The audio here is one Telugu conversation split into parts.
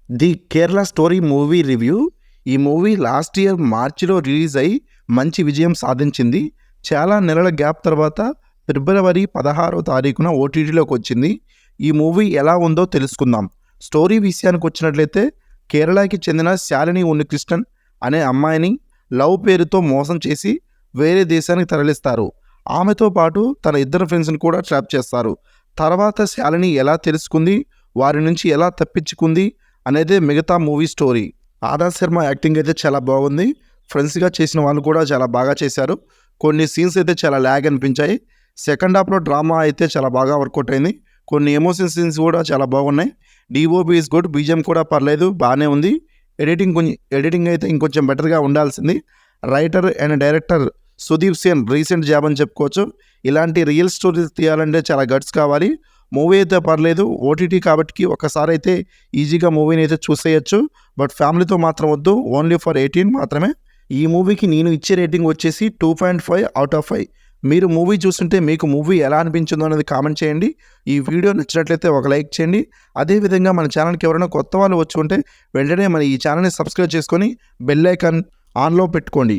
The Kerala story movie review. ఈ మూవీ లాస్ట్ ఇయర్ మార్చిలో రిలీజ్ అయి మంచి విజయం సాధించింది. చాలా నెలల గ్యాప్ తర్వాత ఫిబ్రవరి 16వ తారీఖున ఓటీటీలోకి వచ్చింది. ఈ మూవీ ఎలా ఉందో తెలుసుకుందాం. స్టోరీ విషయానికి వచ్చినట్లయితే కేరళకి చెందిన శాలిని ఉన్నికృష్ణన్ అనే అమ్మాయిని లవ్ పేరుతో మోసం చేసి వేరే దేశానికి తరలిస్తారు. ఆమెతో పాటు తన ఇద్దరు ఫ్రెండ్స్ని కూడా ట్రాప్ చేస్తారు. తర్వాత శాలిని ఎలా తెలుసుకుంది, వారి నుంచి ఎలా తప్పించుకుంది అనేది మిగతా movie story. Adarsh Sharma acting అయితే చాలా బాగుంది. ఫ్రెండ్స్గా చేసిన వాళ్ళు కూడా చాలా బాగా చేశారు. కొన్ని సీన్స్ అయితే చాలా ల్యాగ్ అనిపించాయి. సెకండ్ హాఫ్లో డ్రామా అయితే చాలా బాగా వర్కౌట్ అయింది. కొన్ని ఎమోషన్ సీన్స్ కూడా చాలా బాగున్నాయి. డిఓపి ఈజ్ గుడ్, బీజిఎం కూడా పర్లేదు, బాగానే ఉంది. ఎడిటింగ్ అయితే ఇంకొంచెం బెటర్గా ఉండాల్సింది. Writer and director Sudeep Sen recent job అని చెప్పుకోవచ్చు. ఇలాంటి రియల్ స్టోరీస్ తీయాలంటే చాలా గట్స్ కావాలి. మూవీ అయితే పర్లేదు, ఓటీటీ కాబట్టి ఒకసారి అయితే ఈజీగా మూవీని అయితే చూసేయచ్చు. బట్ ఫ్యామిలీతో మాత్రం వద్దు, ఓన్లీ ఫర్ 18 మాత్రమే. ఈ మూవీకి నేను ఇచ్చే రేటింగ్ వచ్చేసి 2.5 అవుట్ ఆఫ్ 5. మీరు మూవీ చూస్తుంటే మీకు మూవీ ఎలా అనిపించిందో అనేది కామెంట్ చేయండి. ఈ వీడియో నచ్చినట్లయితే ఒక లైక్ చేయండి. అదేవిధంగా మన ఛానల్కి ఎవరైనా కొత్త వాళ్ళు వచ్చి ఉంటే వెంటనే మన ఈ ఛానల్ని సబ్స్క్రైబ్ చేసుకొని బెల్ ఐకాన్ ఆన్లో పెట్టుకోండి.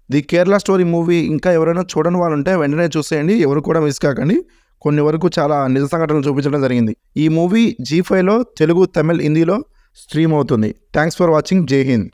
ది కేరళ స్టోరీ మూవీ ఇంకా ఎవరైనా చూడని వాళ్ళు ఉంటే వెంటనే చూసేయండి, ఎవరు కూడా మిస్ కాకండి. కొన్ని వరకు చాలా నిజ సంఘటనలు చూపించడం జరిగింది. ఈ మూవీ G5లో తెలుగు, తమిళ్, హిందీలో స్ట్రీమ్ అవుతుంది. Thanks for watching. జై హింద్.